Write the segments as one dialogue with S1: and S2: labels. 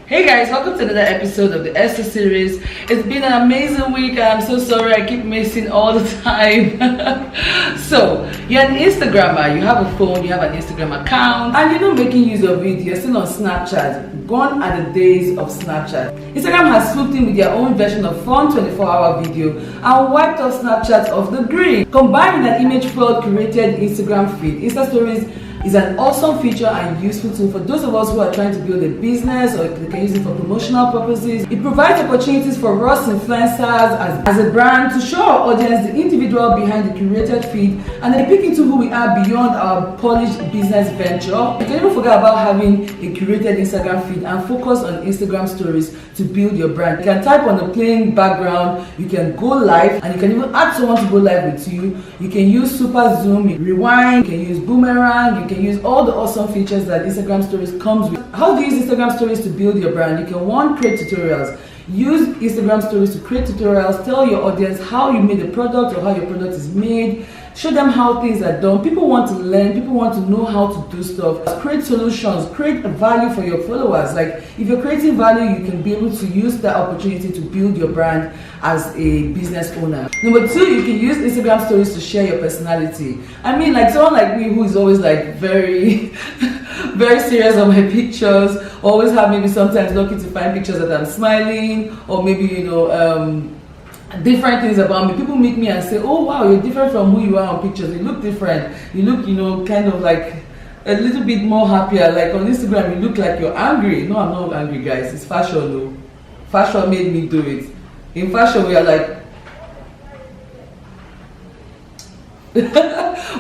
S1: Hey guys, welcome to another episode of the Insta series. It's been an amazing week and I'm so sorry I keep missing all the time. So, you're an Instagrammer, you have a phone, you have an Instagram account, and you're not making use of it, you're still on Snapchat. Gone are the days of Snapchat. Instagram has swooped in with their own version of fun 24-hour video and wiped off Snapchat off the grid. Combined with an image-filled curated Instagram feed, Insta stories is an awesome feature and useful tool for those of us who are trying to build a business, or they can use it for promotional purposes. It provides opportunities for us influencers as a brand to show our audience the individual behind the curated feed and then peek into who we are beyond our polished business venture. You can even forget about having a curated Instagram feed and focus on Instagram stories to build your brand. You can type on the plain background, you can go live, and you can even add someone to go live with you. You can use super zoom, rewind, you can use boomerang, you can use all the awesome features that Instagram stories comes with. How do you use Instagram stories to build your brand? You can create tutorials. Use Instagram stories to create tutorials. Tell your audience how you made the product or how your product is made. Show them how things are done. People want to learn. People want to know how to do stuff. Create solutions. Create value for your followers. Like, if you're creating value, you can be able to use that opportunity to build your brand as a business owner. Number two, you can use Instagram stories to share your personality. I mean, like someone like me who is always like very very serious on my pictures, always have maybe sometimes lucky to find pictures that I'm smiling, or maybe different things about me. People meet me and say, oh wow, you're different from who you are on pictures. You look different. You look, kind of like a little bit more happier. Like on Instagram, you look like you're angry. No, I'm not angry, guys. It's fashion though. Fashion made me do it. In fashion, we are like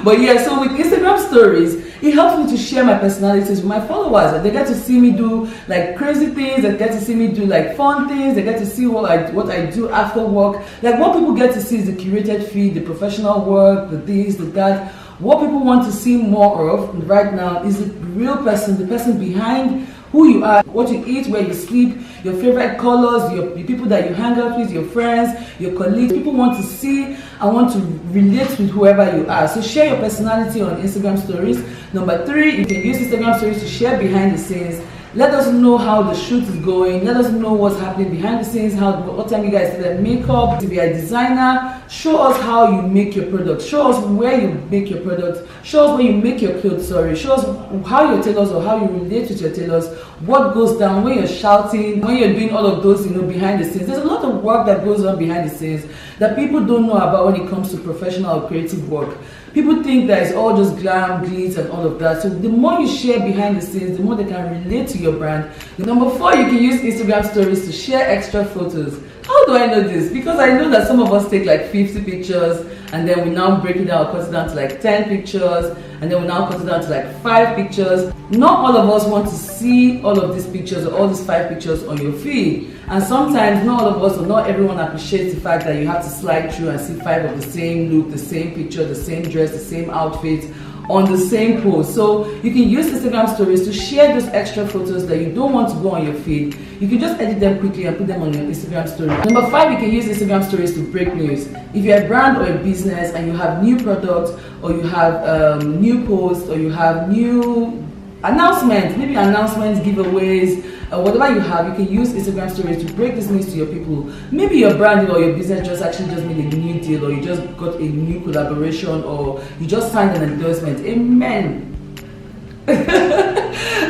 S1: but yeah, so with Instagram stories, it helps me to share my personalities with my followers. They get to see me do like crazy things, they get to see me do like fun things, they get to see what I do after work. Like, what people get to see is the curated feed, the professional work, the this, the that. What people want to see more of right now is the real person, the person behind who you are, what you eat, where you sleep, your favorite colors, your people that you hang out with, your friends, your colleagues. People want to see and want to relate with whoever you are. So share your personality on Instagram stories. Number three, you can use Instagram stories to share behind the scenes. Let us know how the shoot is going. Let us know what's happening behind the scenes, what time you guys do that makeup. If you're a designer, show us how you make your product. Show us where you make your product. Show us where you make your clothes, Show us how your tailors or how you relate with your tailors. What goes down when you're shouting, when you're doing all of those, behind the scenes. There's a lot of work that goes on behind the scenes that people don't know about when it comes to professional or creative work. People think that it's all just glam, glitz, and all of that. So the more you share behind the scenes, the more they can relate to your brand. Number four, you can use Instagram stories to share extra photos. How do I know this? Because I know that some of us take like 50 pictures and then we now break it down, cut it down to like 10 pictures, and then we now cut it down to like 5 pictures. Not all of us want to see all of these pictures or all these 5 pictures on your feed. And sometimes not all of us or not everyone appreciates the fact that you have to slide through and see 5 of the same look, the same picture, the same dress, the same outfit on the same post. So you can use Instagram stories to share those extra photos that you don't want to go on your feed. You can just edit them quickly and put them on your Instagram story. Number 5, you can use Instagram stories to break news. If you're a brand or a business and you have new products, or you have new posts, or you have new announcements, maybe announcements, giveaways, whatever you have, you can use Instagram stories to break this news to your people. Maybe your brand or your business just made a new deal, or you just got a new collaboration, or you just signed an endorsement. Amen.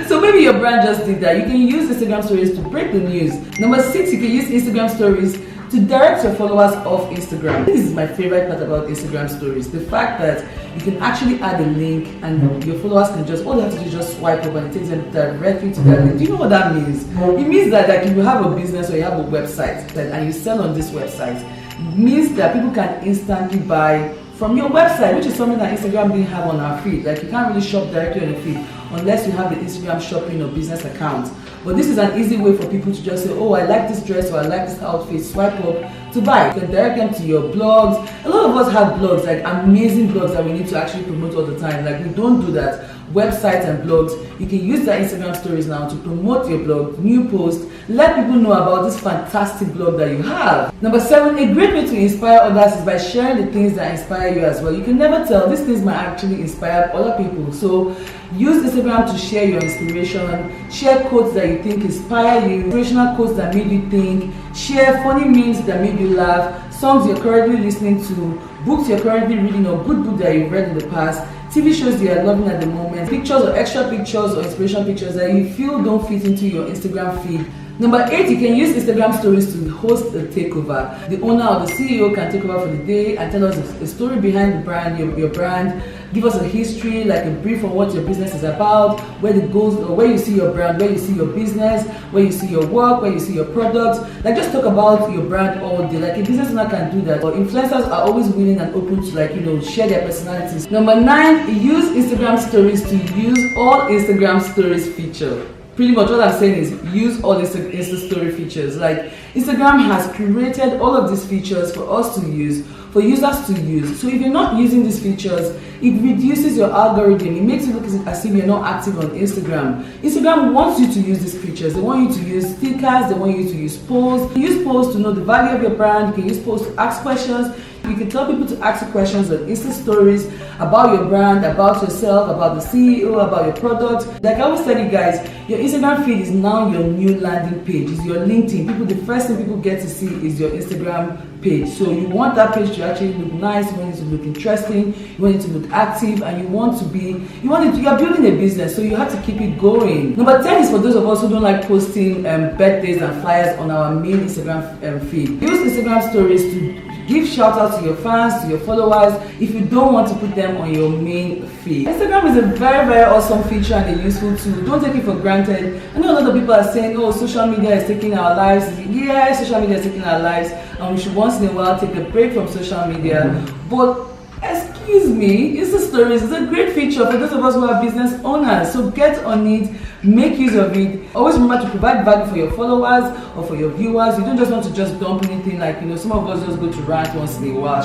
S1: So maybe your brand just did that. You can use Instagram stories to break the news. Number 6, you can use Instagram stories to direct your followers off Instagram. This is my favorite part about Instagram stories. The fact that you can actually add a link and your followers can all they have to do is just swipe up and it takes them directly to that link. Do you know what that means? It means that like if you have a business or you have a website and you sell on this website, it means that people can instantly buy from your website, which is something that Instagram didn't have on our feed. Like, you can't really shop directly on your feed unless you have the Instagram shopping or business account. But this is an easy way for people to just say, oh, I like this dress or I like this outfit, swipe up to buy. You can direct them to your blogs. A lot of us have blogs, like amazing blogs that we need to actually promote all the time. Like, we don't do that. websites and blogs, you can use the Instagram stories now to promote your blog, new posts, let people know about this fantastic blog that you have. Number 7, a great way to inspire others is by sharing the things that inspire you as well. You can never tell, these things might actually inspire other people. So use Instagram to share your inspiration, share quotes that you think inspire you, inspirational quotes that made you think, share funny memes that made you laugh, songs you're currently listening to, books you're currently reading or good book that you've read in the past, TV shows you are loving at the moment, pictures or extra pictures or inspiration pictures that you feel don't fit into your Instagram feed. Number 8, you can use Instagram stories to host a takeover. The owner or the CEO can take over for the day and tell us a story behind the brand, your brand. Give us a history, like a brief on what your business is about, where the goals, or where you see your brand, where you see your business, where you see your work, where you see your products. Like just talk about your brand all day. Like a business owner can do that. Or influencers are always willing and open to share their personalities. Number 9, use Instagram stories to use all Instagram stories feature. Pretty much what I'm saying is use all these Insta story features. Like Instagram has created all of these features for us to use, for users to use. So if you're not using these features, it reduces your algorithm. It makes it look as if you're not active on Instagram. Instagram wants you to use these features. They want you to use stickers. They want you to use polls. You use polls to know the value of your brand. You can use polls to ask questions. You can tell people to ask you questions on Insta stories about your brand, about yourself, about the CEO, about your product. Like I always tell you guys, your Instagram feed is now your new landing page. It's your LinkedIn. The first thing people get to see is your Instagram page. So you want that page to actually look nice, you want it to look interesting, you want it to look active, and you are building a business, so you have to keep it going. Number 10 is for those of us who don't like posting birthdays and flyers on our main Instagram feed. Use Instagram stories to give shout out to your fans, to your followers, if you don't want to put them on your main feed. Instagram is a very, very awesome feature and a useful tool. Don't take it for granted. I know a lot of people are saying, oh, social media is taking our lives. Yeah, social media is taking our lives, and we should once in a while take a break from social media. But excuse me, Insta stories is a great feature for those of us who are business owners. So get on it, make use of it. Always remember to provide value for your followers or for your viewers. You don't just want to just dump anything, like some of us just go to rant once in a while,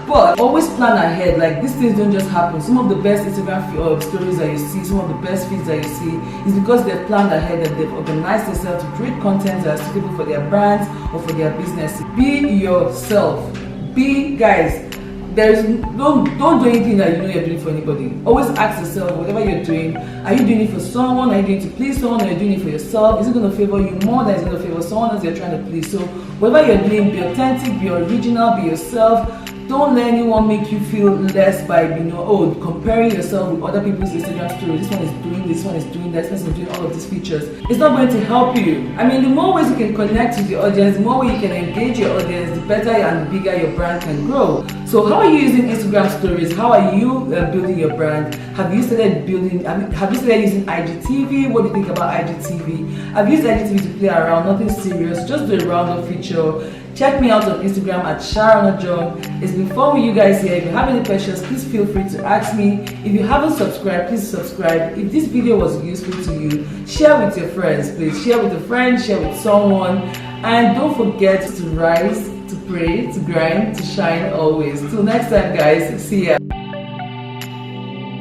S1: but always plan ahead. Like these things don't just happen. Some of the best Instagram stories that you see, some of the best feeds that you see is because they've planned ahead and they've organized themselves to create content that is suitable for their brands or for their business. Be yourself. Guys, don't do anything that you're doing for anybody. Always ask yourself, whatever you're doing, are you doing it for someone? Are you doing it to please someone? Are you doing it for yourself? Is it going to favor you more than it's going to favor someone else you're trying to please? So whatever you're doing, be authentic, be original, be yourself. Don't let anyone make you feel less by comparing yourself with other people's Instagram stories. This one is doing this one is doing that, this person is doing all of these features. It's not going to help you. I mean, the more ways you can connect with your audience, the more way you can engage your audience, the better and the bigger your brand can grow. So how are you using Instagram stories? How are you building your brand? Have you started using IGTV? What do you think about IGTV? I've used IGTV to play around, nothing serious, just do a round-up feature. Check me out on Instagram at Sharon Ojong. It's been fun with you guys here. If you have any questions, please feel free to ask me. If you haven't subscribed, please subscribe. If this video was useful to you, share with your friends, please. Share with a friend, share with someone. And don't forget to rise, to pray, to grind, to shine always. Till next time, guys. See ya.